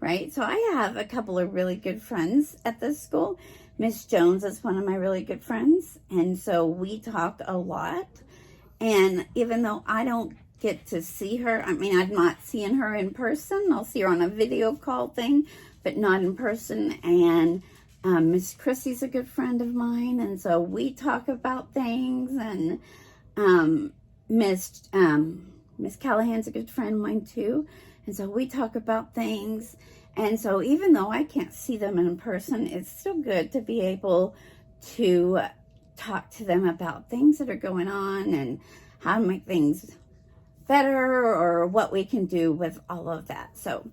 right? So I have a couple of really good friends at this school. Miss Jones is one of my really good friends, and so we talk a lot. And even though I don't get to see her, I mean, I'm not seeing her in person. I'll see her on a video call thing, but not in person. And Miss Chrissy's a good friend of mine, and so we talk about things. And Miss Callahan's a good friend of mine too, and so we talk about things. And so even though I can't see them in person, it's still good to be able to talk to them about things that are going on and how to make things better or what we can do with all of that. So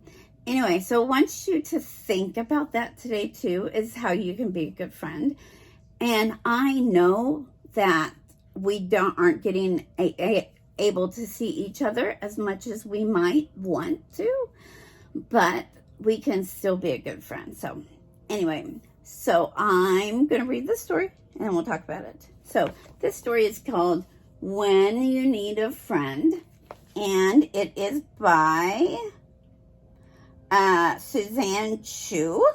anyway, so I want you to think about that today too, is how you can be a good friend. And I know that we aren't getting able to see each other as much as we might want to, but we can still be a good friend. So anyway, so I'm going to read the story and we'll talk about it. So this story is called When You Need a Friend, and it is by Suzanne Chu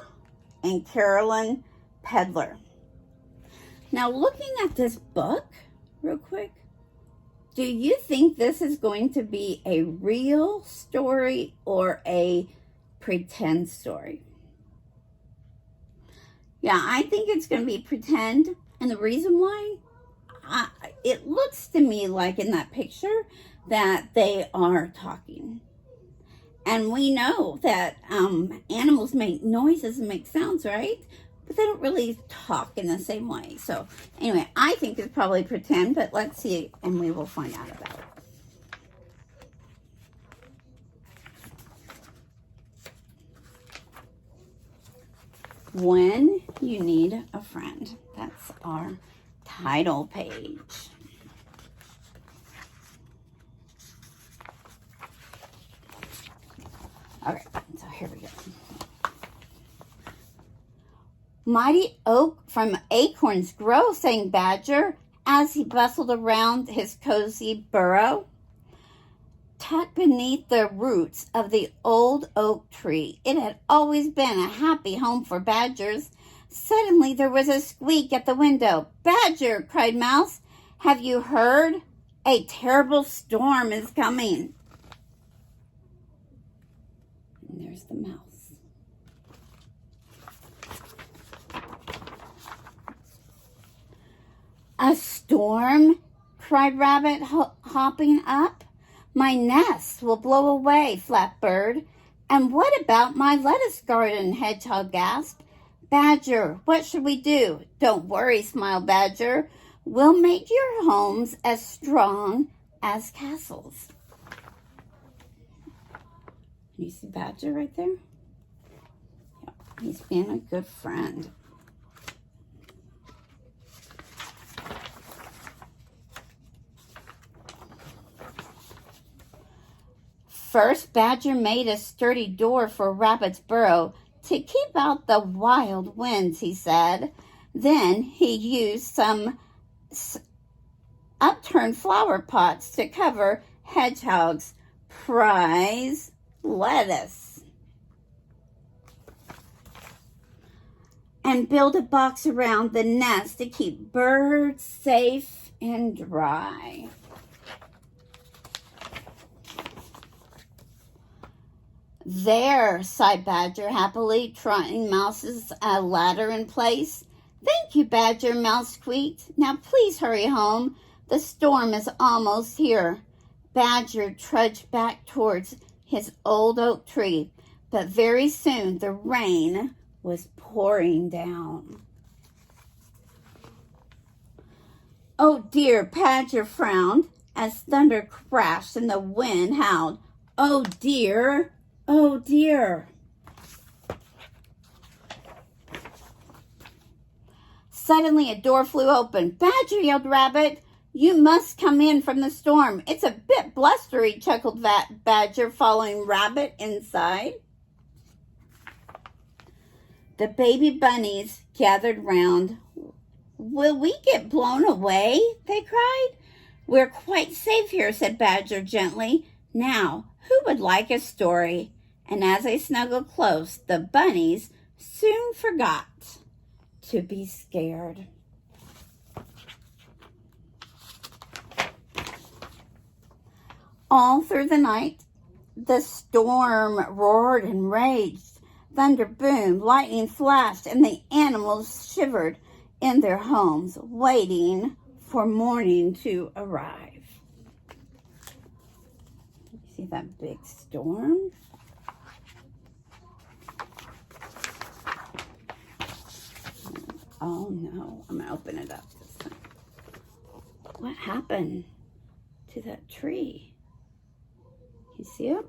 and Carolyn Pedler. Now, looking at this book real quick, do you think this is going to be a real story or a pretend story? Yeah, I think it's going to be pretend. And the reason why, it looks to me like in that picture that they are talking. And we know that animals make noises and make sounds, right? But they don't really talk in the same way. So anyway, I think it's probably pretend, but let's see, and we will find out about it. When You Need a Friend. That's our title page. All right, so here we go. Mighty Oak from Acorns Grow, sang Badger as he bustled around his cozy burrow. Tucked beneath the roots of the old oak tree, it had always been a happy home for badgers. Suddenly there was a squeak at the window. "Badger," cried Mouse, "have you heard? A terrible storm is coming." And there's the mouse. "A storm?" cried Rabbit, hopping up. "My nest will blow away," flapped Bird. "And what about my lettuce garden?" Hedgehog gasped. "Badger, what should we do?" "Don't worry," smiled Badger. "We'll make your homes as strong as castles." You see Badger right there? Yeah, he's being a good friend. First, Badger made a sturdy door for Rabbit's burrow to keep out the wild winds, he said. Then he used some upturned flower pots to cover Hedgehog's prize lettuce, and build a box around the nest to keep birds safe and dry. "There," sighed Badger happily, trotting Mouse's ladder in place. "Thank you, Badger," Mouse squeaked. "Now please hurry home. The storm is almost here." Badger trudged back towards his old oak tree, but very soon the rain was pouring down. "Oh dear," Badger frowned as thunder crashed and the wind howled. "Oh dear, oh dear." Suddenly a door flew open. "Badger," yelled Rabbit, "you must come in from the storm. It's a bit blustery," chuckled Badger, following Rabbit inside. The baby bunnies gathered round. "Will we get blown away?" they cried. "We're quite safe here," said Badger gently. "Now, who would like a story?" And as they snuggled close, the bunnies soon forgot to be scared. All through the night, the storm roared and raged. Thunder boomed, lightning flashed, and the animals shivered in their homes, waiting for morning to arrive. See that big storm? Oh no, I'm gonna open it up this time. What happened to that tree? You see it?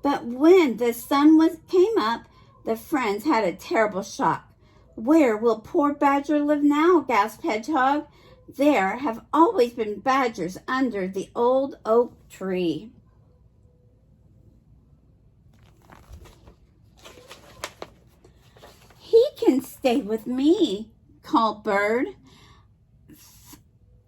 But when the sun came up, the friends had a terrible shock. Where will poor Badger live now? Gasped Hedgehog. There have always been badgers under the old oak tree. He can stay with me, called Bird.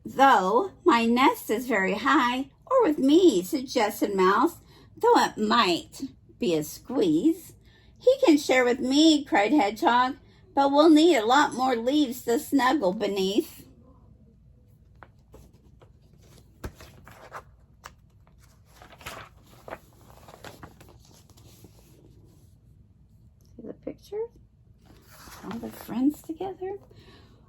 Though my nest is very high, or with me, suggested Mouse, though it might be a squeeze. He can share with me, cried Hedgehog, but we'll need a lot more leaves to snuggle beneath. See the picture? All the friends together.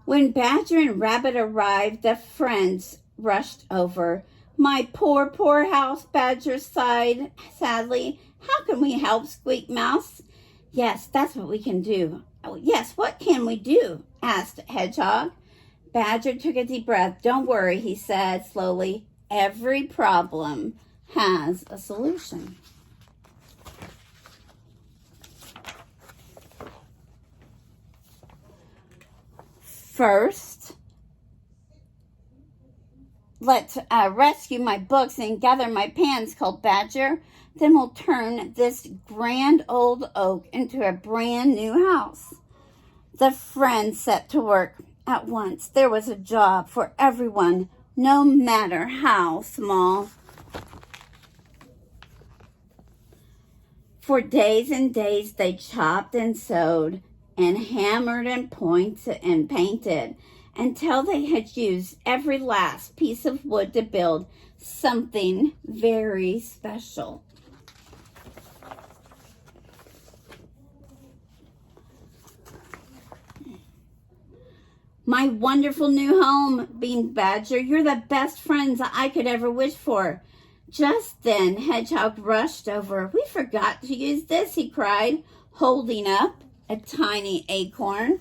When Badger and Rabbit arrived, the friends rushed over. My poor, poor house, Badger sighed sadly. How can we help? Squeaked Mouse. Yes, that's what we can do. Oh, yes, what can we do? Asked Hedgehog. Badger took a deep breath. Don't worry, he said slowly. Every problem has a solution. First, let's rescue my books and gather my pans, called Badger. Then we'll turn this grand old oak into a brand new house. The friends set to work at once. There was a job for everyone, no matter how small. For days and days they chopped and sewed and hammered and pointed and painted until they had used every last piece of wood to build something very special. My wonderful new home, beamed Badger. You're the best friends I could ever wish for. Just then, Hedgehog rushed over. We forgot to use this, he cried, holding up a tiny acorn.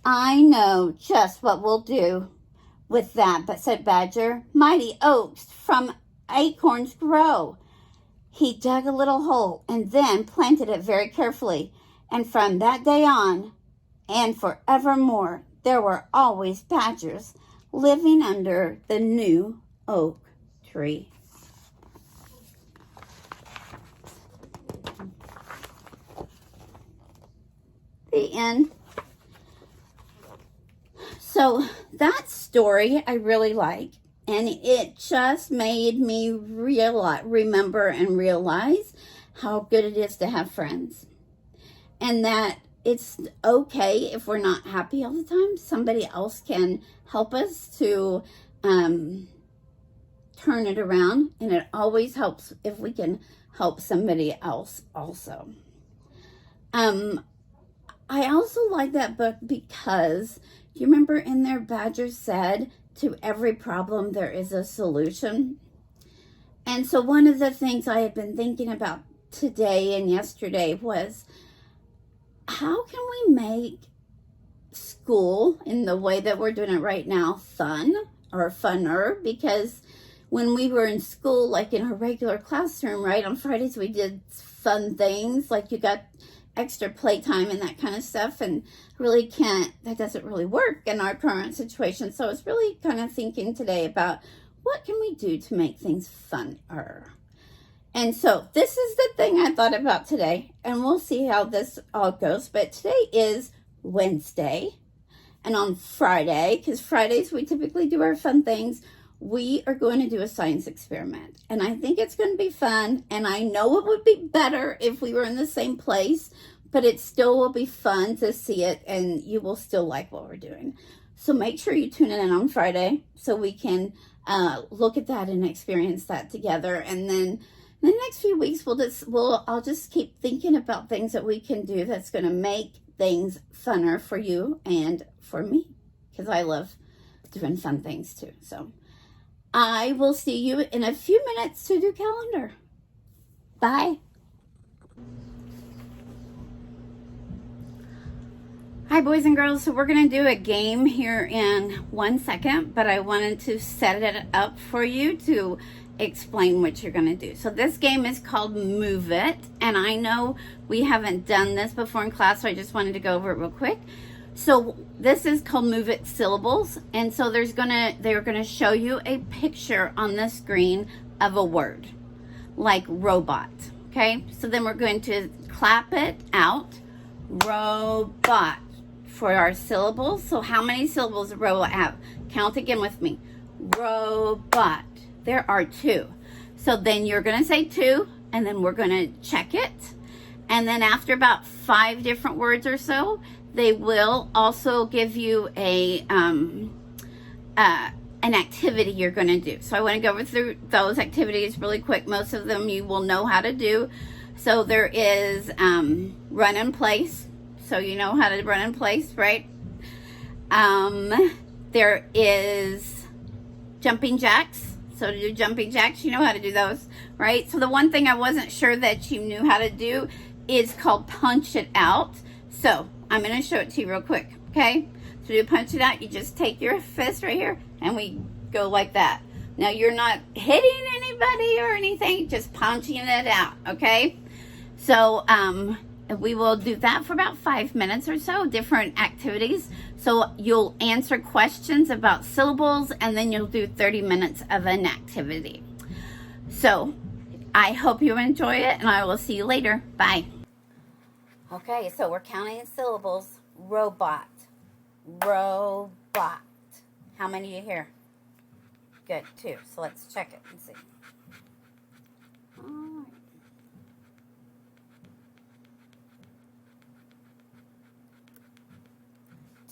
I know just what we'll do with that, but said Badger, mighty oaks from acorns grow. He dug a little hole and then planted it very carefully. And from that day on, and forevermore, there were always badgers living under the new oak tree. The end. So that story I really like, and it just made me remember and realize how good it is to have friends. And that it's okay if we're not happy all the time. Somebody else can help us to turn it around. And it always helps if we can help somebody else also. I also like that book because you remember in there Badger said, to every problem there is a solution. And so one of the things I had been thinking about today and yesterday was, how can we make school in the way that we're doing it right now fun or funner? Because when we were in school, like in a regular classroom, right, on Fridays we did fun things, like you got extra playtime and that kind of stuff, and that doesn't really work in our current situation. So I was really kind of thinking today about what can we do to make things funner? And so this is the thing I thought about today, and we'll see how this all goes. But today is Wednesday, and on Friday, because Fridays we typically do our fun things, we are going to do a science experiment. And I think it's going to be fun, and I know it would be better if we were in the same place, but it still will be fun to see it, and you will still like what we're doing. So make sure you tune in on Friday so we can look at that and experience that together. And then in the next few weeks, I'll just keep thinking about things that we can do that's going to make things funner for you and for me, because I love doing fun things too. So I will see you in a few minutes to do calendar. Bye. Hi, boys and girls. So we're going to do a game here in 1 second, but I wanted to set it up for you to explain what you're going to do. So this game is called Move It, and I know we haven't done this before in class, so I just wanted to go over it real quick. So this is called Move It Syllables, and so they're going to show you a picture on the screen of a word, like robot. Okay, so then we're going to clap it out, robot, for our syllables. So how many syllables does robot have? Count again with me. Robot. There are 2. So then you're going to say 2, and then we're going to check it. And then after about 5 different words or so, they will also give you an activity you're going to do. So I want to go through those activities really quick. Most of them you will know how to do. So there is run in place. So you know how to run in place, right? There is jumping jacks. So to do jumping jacks, you know how to do those, right? So the one thing I wasn't sure that you knew how to do is called punch it out. So I'm going to show it to you real quick, okay? So to punch it out, you just take your fist right here, and we go like that. Now you're not hitting anybody or anything, just punching it out, okay? So we will do that for about 5 minutes or so, different activities. So you'll answer questions about syllables, and then you'll do 30 minutes of an activity. So I hope you enjoy it, and I will see you later. Bye. Okay, so we're counting syllables. Robot. Robot. How many do you hear? Good, 2. So let's check it and see. All right.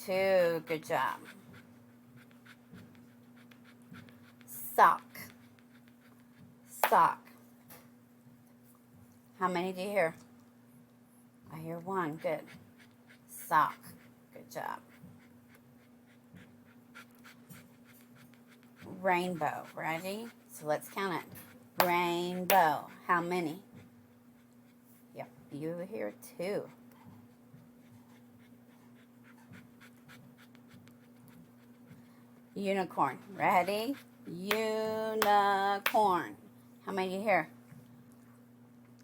2, good job. Sock. Sock. How many do you hear? I hear 1, good. Sock, good job. Rainbow, ready? So let's count it. Rainbow, how many? Yep, you hear 2. Unicorn, ready? Unicorn. How many do you hear?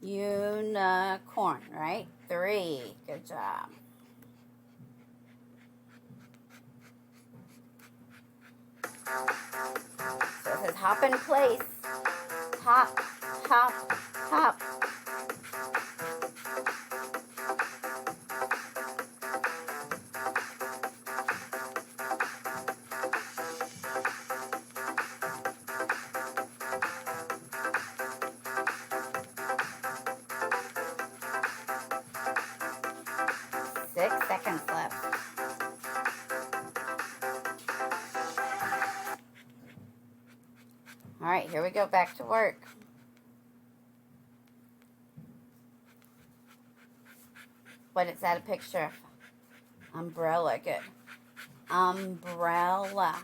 Unicorn, right? 3, good job. So it says hop in place. Hop, hop, hop. Seconds left. All right, here we go, back to work. What is that a picture of? Umbrella, good. Umbrella,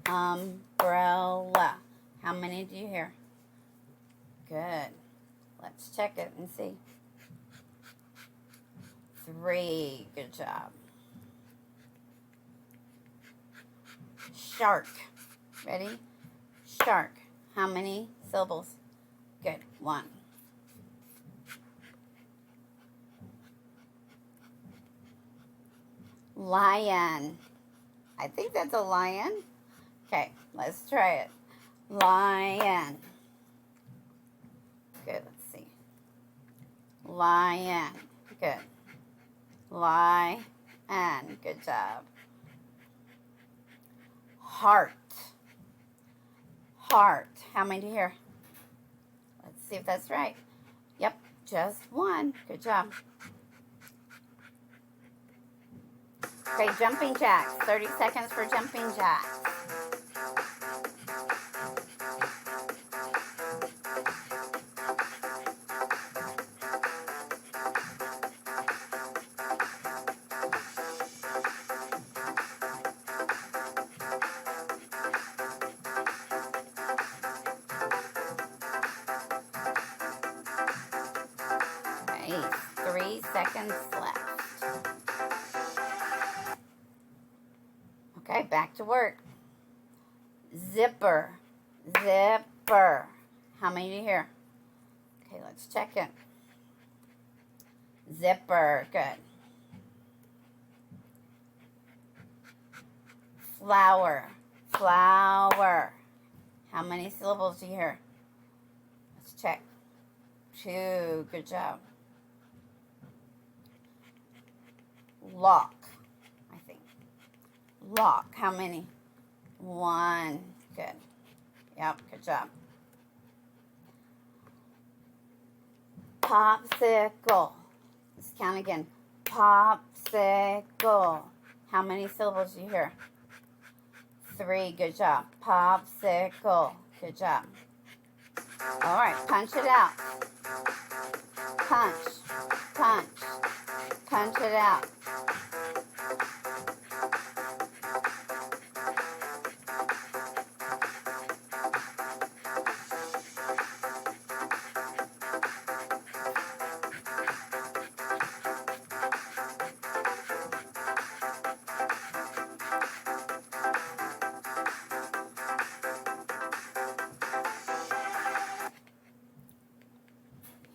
umbrella. How many do you hear? Good. Let's check it and see. 3, good job. Shark, ready? Shark, how many syllables? Good, 1. Lion, I think that's a lion. Okay, let's try it. Lion. Good, let's see. Lion. Good. Lion. Good job. Heart. Heart. How many do you hear? Let's see if that's right. Yep, just one. Good job. Okay, jumping jacks. 30 seconds for jumping jacks. Okay, 3 seconds left. Okay, back to work. Zipper. Zipper. How many do you hear? Okay, let's check it. Zipper. Good. Flower. Flower. How many syllables do you hear? Let's check. 2. Good job. Lock. I think. Lock. How many? 1. Good. Yep, good job. Popsicle. Let's count again. Popsicle. How many syllables do you hear? 3. Good job. Popsicle. Good job. All right, punch it out. Punch. Punch. Punch it out.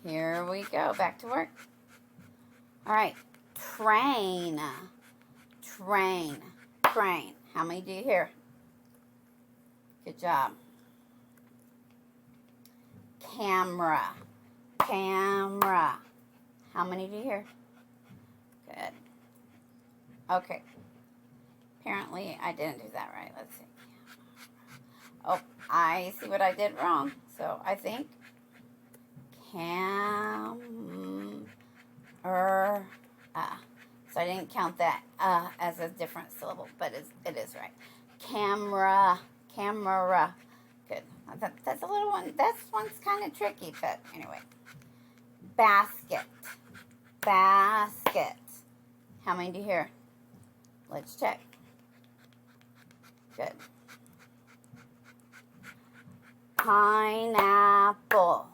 Here we go. Back to work. All right. Train. Train. Train. How many do you hear? Good job. Camera. Camera. How many do you hear? Good. Okay. Apparently, I didn't do that right. Let's see. Oh, I see what I did wrong. So, I think so I didn't count that as a different syllable, but it is right. Camera, camera. Good. That's a little one. That one's kind of tricky, but anyway. Basket, basket. How many do you hear? Let's check. Good. Pineapple.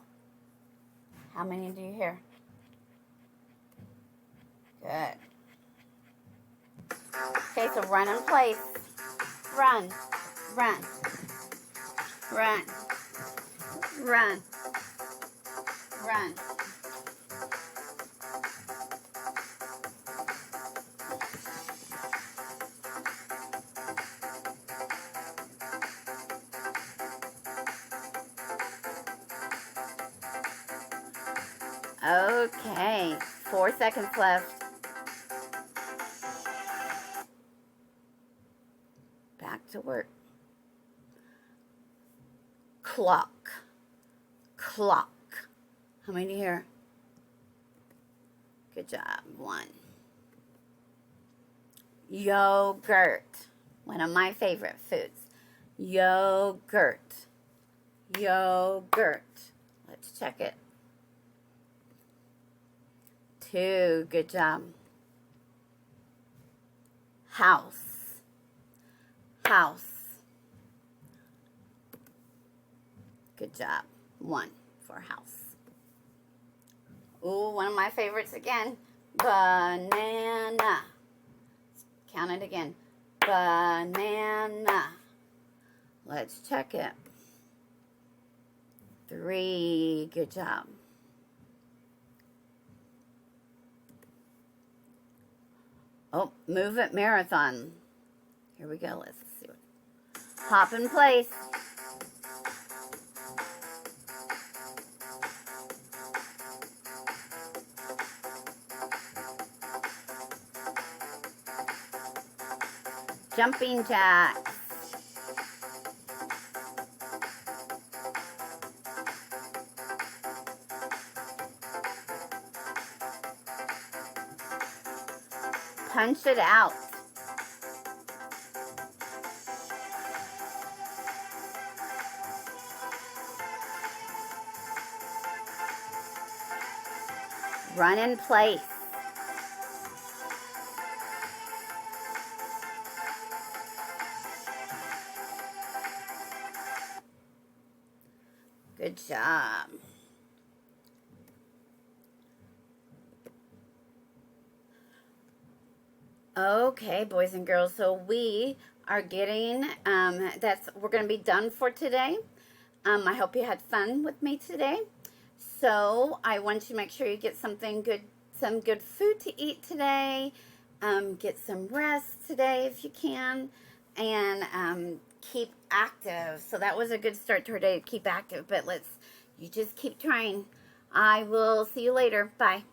How many do you hear? Good. Okay, so run in place. Run, run, run, run, run. Okay, 4 seconds left. Back to work. Clock. Clock. How many do you hear? Good job. 1. Yogurt. One of my favorite foods. Yogurt. Yogurt. Let's check it. 2. Good job. House. House. Good job. 1 for house. Ooh, one of my favorites again. Banana. Count it again. Banana. Let's check it. 3. Good job. Oh, move it marathon. Here we go. Let's see. Hop in place. Jumping jacks. Punch it out. Run in place. Good job. Okay, boys and girls, so we are getting, we're going to be done for today. I hope you had fun with me today. So I want you to make sure you get some good food to eat today. Get some rest today if you can, and keep active. So that was a good start to our day, to keep active, but you just keep trying. I will see you later. Bye.